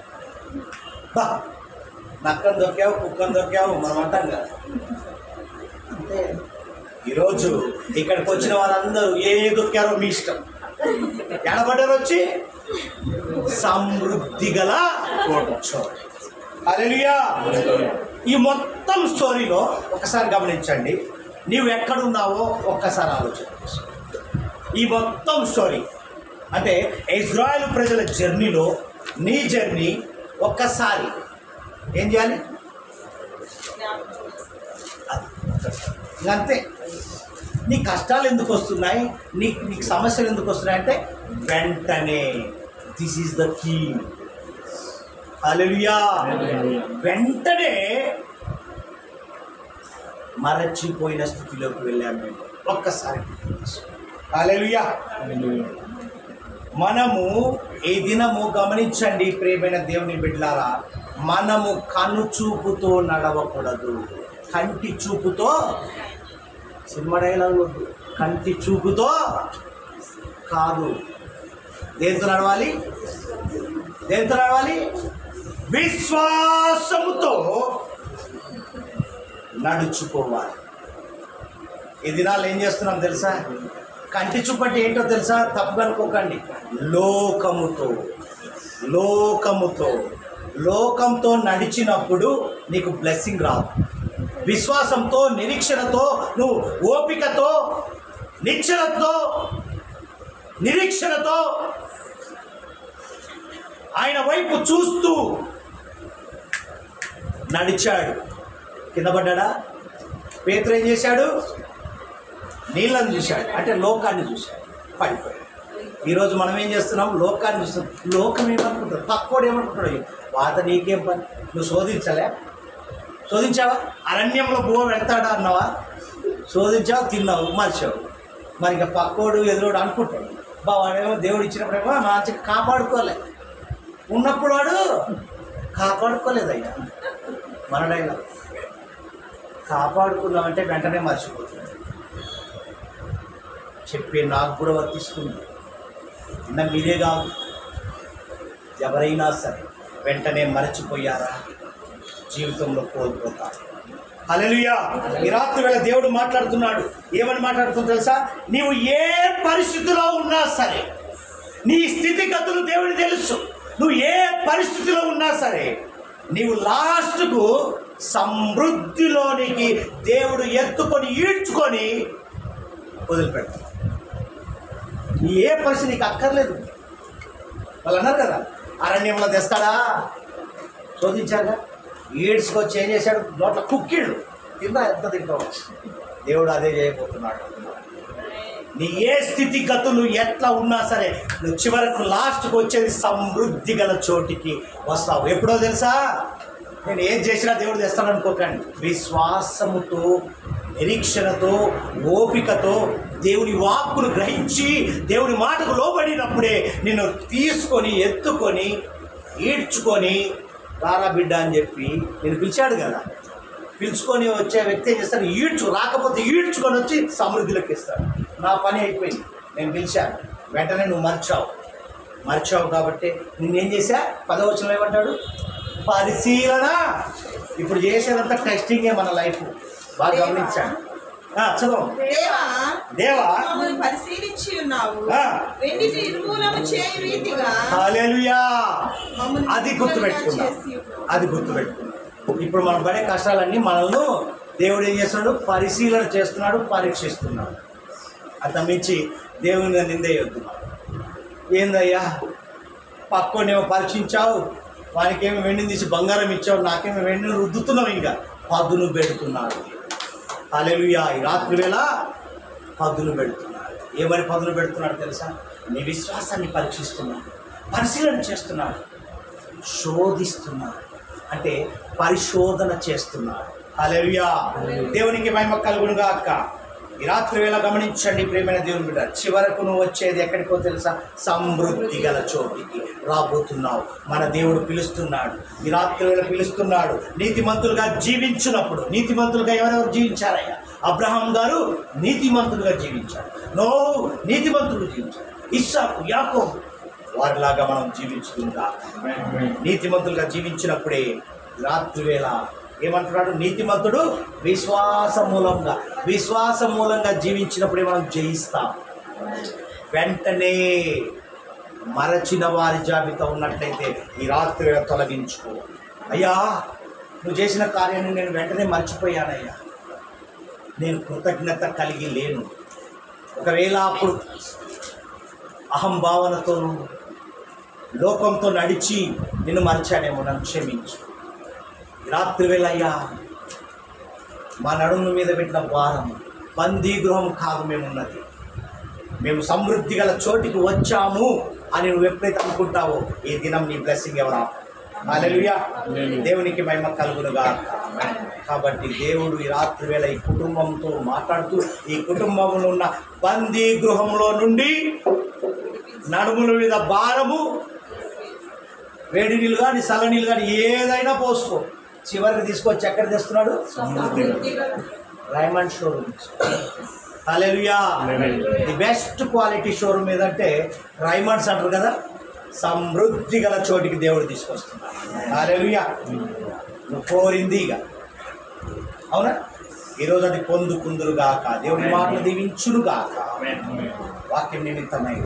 నక్కను దొక్కావు, కుక్కను దొక్కావు మనం అంటాం కదా. అంతే. ఈరోజు ఇక్కడికి వచ్చిన వాళ్ళందరూ ఏ దొక్కారో మీ ఇష్టం. ఎడబడ్డారు వచ్చి సమృద్ధి గల చోటు. హల్లెలూయా. ఈ మొత్తం స్టోరీలో ఒకసారి గమనించండి, నీవు ఎక్కడున్నావో ఒక్కసారి ఆలోచించు. ఈ మొత్తం స్టోరీ అంటే ఇజ్రాయెల్ ప్రజల జర్నీలో నీ జర్నీ ఒక్కసారి ఏం చేయాలి? అంతే. నీ కష్టాలు ఎందుకు వస్తున్నాయి, నీకు సమస్యలు ఎందుకు వస్తున్నాయి అంటే వెంటనే దిస్ ఈజ్ ద కీ. హల్లెలూయా. వెంటనే మరచిపోయిన స్థితిలోకి వెళ్ళాము మేము ఒక్కసారి. హల్లెలూయా. మనము ఈ దినము గమనించండి ప్రియమైన దేవుని బిడ్డలారా, మనము కనుచూపుతో నడవకూడదు, కంటి చూపుతో. సినిమా డైలాగ్ వద్దు. కంటి చూపుతో కాదు. దేంతో నడవాలి? దేంతో నడవాలి? విశ్వాసముతో నడుచుకోవాలి. ఈ దినాలు ఏం చేస్తున్నాం తెలుసా? కంటి చూపట్టి ఏంటో తెలుసా? తప్పుగా అనుకోకండి. లోకంతో నడిచినప్పుడు నీకు బ్లెస్సింగ్ రాదు. విశ్వాసంతో, నిరీక్షణతో, నువ్వు ఓపికతో, నిరీక్షణతో ఆయన వైపు చూస్తూ నడిచాడు. కింద పడ్డాడా? పేతురు ఏం చేశాడు? నీళ్ళని చూశాడు, అంటే లోకాన్ని చూశాడు, పడిపోయాడు. ఈరోజు మనం ఏం చేస్తున్నాం? లోకాన్ని చూస్తున్నాం. లోకం ఏమనుకుంటాడు? పక్కోడు ఏమనుకుంటాడు? వాత నీకేం పని? నువ్వు శోధించావా? అరణ్యంలో బువ్వ పెడతాడా అన్నావా? శోధించావు, తిన్నావు, మర్చావు. మరి ఇంకా పక్కోడు ఎదురోడు అనుకుంటాడు. వాడేమో దేవుడు ఇచ్చినప్పుడేమో మంచిగా కాపాడుకోలే, ఉన్నప్పుడు వాడు కాపాడుకోలేదయ్యా. మన డైలాగ్. కాపాడుకున్నామంటే వెంటనే మర్చిపోతుంది. చెప్పే నాకు కూడా వర్తిస్తుంది. నిన్న మీరే కాదు, ఎవరైనా సరే వెంటనే మరచిపోయారా జీవితంలో కోల్పోతారు. హల్లెలూయా. ఈ రాత్రి వేళ దేవుడు మాట్లాడుతున్నాడు. ఏమని మాట్లాడుతుందో తెలుసా? నీవు ఏ పరిస్థితిలో ఉన్నా సరే, నీ స్థితిగతులు దేవుడు తెలుసు. నువ్వు ఏ పరిస్థితిలో ఉన్నా సరే, నీవు లాస్ట్కు సమృద్ధిలోనికి దేవుడు ఎత్తుకొని ఈడ్చుకొని వదిలిపెడతాడు. నీ ఏ పరిస్థితి నీకు అక్కర్లేదు. వాళ్ళు అన్నారు కదా, అరణ్యంలో తెస్తాడా? శోధించాగా, ఈడ్చుకొచ్చి ఏం చేశాడు? నోట్ల కుక్కిళ్ళు కింద ఎంత తింటావు. దేవుడు అదే చేయబోతున్నాడు. నీ ఏ స్థితిగతులు ఎట్లా ఉన్నా సరే, నువ్వు చివరకు లాస్ట్కి వచ్చేది సమృద్ధి గల చోటికి వస్తావు. ఎప్పుడో తెలుసా? నేను ఏం చేసినా దేవుడు తెస్తాను అనుకోకండి. విశ్వాసముతో, నిరీక్షణతో, ఓపికతో దేవుని వాక్కును గ్రహించి దేవుని మాటకు లోబడినప్పుడే నిన్ను తీసుకొని ఎత్తుకొని ఈడ్చుకొని రారా బిడ్డ అని చెప్పి నేను పిలిచాడు కదా. పిలుచుకొని వచ్చే వ్యక్తి ఏం చేస్తాడు? రాకపోతే ఈడ్చుకొని వచ్చి సమృద్ధిలోకి ఇస్తాడు. నా పని అయిపోయింది, నేను పిలిచాను, వెంటనే నువ్వు మర్చావు కాబట్టి నిన్నేం చేశా? 10వ వచనంలో ఏమంటాడు? పరిశీలన. ఇప్పుడు చేసేదంతా టెస్టింగే మన లైఫ్. బాగా గమనించాను. చదువు. దేవా పరిశీలించి ఉన్నావు, వెండిని నిర్మూలన చేయు రీతిగా. హల్లెలూయా. అది గుర్తుపెట్టుకున్నా. ఇప్పుడు మనం పడే కష్టాలన్నీ మనల్ని దేవుడు ఏం చేస్తున్నాడు? పరిశీలన చేస్తున్నాడు, పరీక్షిస్తున్నాడు. అంత మించి దేవుని నిందేయొద్దు. ఏందయ్యా, పక్కోనేమో పరీక్షించావు, వానికేమో వెండిని తీసి బంగారం ఇచ్చావు, నాకేమో వెండిని రుద్దుతున్నావు, ఇంకా పదును పెడుతున్నాడు. హల్లెలూయా. ఈ రాత్రి వేళ పదును పెడుతున్నాడు. ఏమని పదును పెడుతున్నాడు తెలుసా? నీ విశ్వాసాన్ని పరీక్షిస్తున్నాడు, పరిశీలన చేస్తున్నాడు, శోధిస్తున్నాడు, అంటే పరిశోధన చేస్తున్నాడు. హల్లెలూయా. దేవునికి మహిమ కలుగునుగాక. ఈ రాత్రి వేళ గమనించండి ప్రియమైన దేవుని బిడ్డ, చివరకు నువ్వు వచ్చేది ఎక్కడికో తెలుసా? సమృద్ధి గల చోటికి రాబోతున్నావు. మన దేవుడు పిలుస్తున్నాడు, ఈ రాత్రి వేళ పిలుస్తున్నాడు. నీతిమంతులుగా జీవించినప్పుడు, నీతిమంతులుగా ఎవరెవరు జీవించారయ్యా? అబ్రహాం గారు నీతిమంతులుగా జీవించారు, నోహు నీతిమంతులు జీవించారు, ఇస్సాకు, యాకోబు వారిలాగా మనం జీవించుకుందాం. నీతిమంతులుగా జీవించినప్పుడే రాత్రి వేళ ఏమంటున్నాడు? నీతిమంతుడు విశ్వాస మూలంగా జీవించినప్పుడే మనం జయిస్తాం. వెంటనే మరచిన వారి జాబితా ఉన్నట్లయితే ఈ రాత్రి వేళ తొలగించుకో. అయ్యా, నువ్వు చేసిన కార్యాన్ని నేను వెంటనే మర్చిపోయానయ్యా, నేను కృతజ్ఞత కలిగి లేను. ఒకవేళ అప్పుడు అహంభావనతోనూ లోకంతో నడిచి నిన్ను మరిచానేమో, నన్ను క్షమించు. రాత్రి వేళ అయ్యా, మా నడుము మీద పెట్టిన భారం బందీ గృహం కాదు మేమున్నది, మేము సమృద్ధి గల చోటికి వచ్చాము అని నువ్వు ఎప్పుడైతే అనుకుంటావో ఈ దినం నీ బ్లెస్సింగ్ ఎవరా? హల్లెలూయా, దేవునికి మహిమ కలుగునుగా. కాబట్టి దేవుడు ఈ రాత్రి వేళ ఈ కుటుంబంతో మాట్లాడుతూ ఈ కుటుంబంలో ఉన్న బందీ గృహంలో నుండి నడుముల మీద భారము, వేడి నీళ్ళు కానీ చల్ల నీళ్ళు కానీ ఏదైనా పోసుకో, చివరికి తీసుకొచ్చి ఎక్కడ తెస్తున్నాడు? Raymond showroom. Hallelujah. The best quality showroom ఏదంటే రైమండ్స్ అంటారు కదా. సమృద్ధి గల చోటికి దేవుడు తీసుకొస్తున్నాడు. హల్లెలూయా. నువ్వు కోరింది ఇక, అవునా? ఈరోజు అది పొందుకుందురుగాక. దేవుని మాటలు దీవించునుగాక. వాక్యం నిమిత్తమై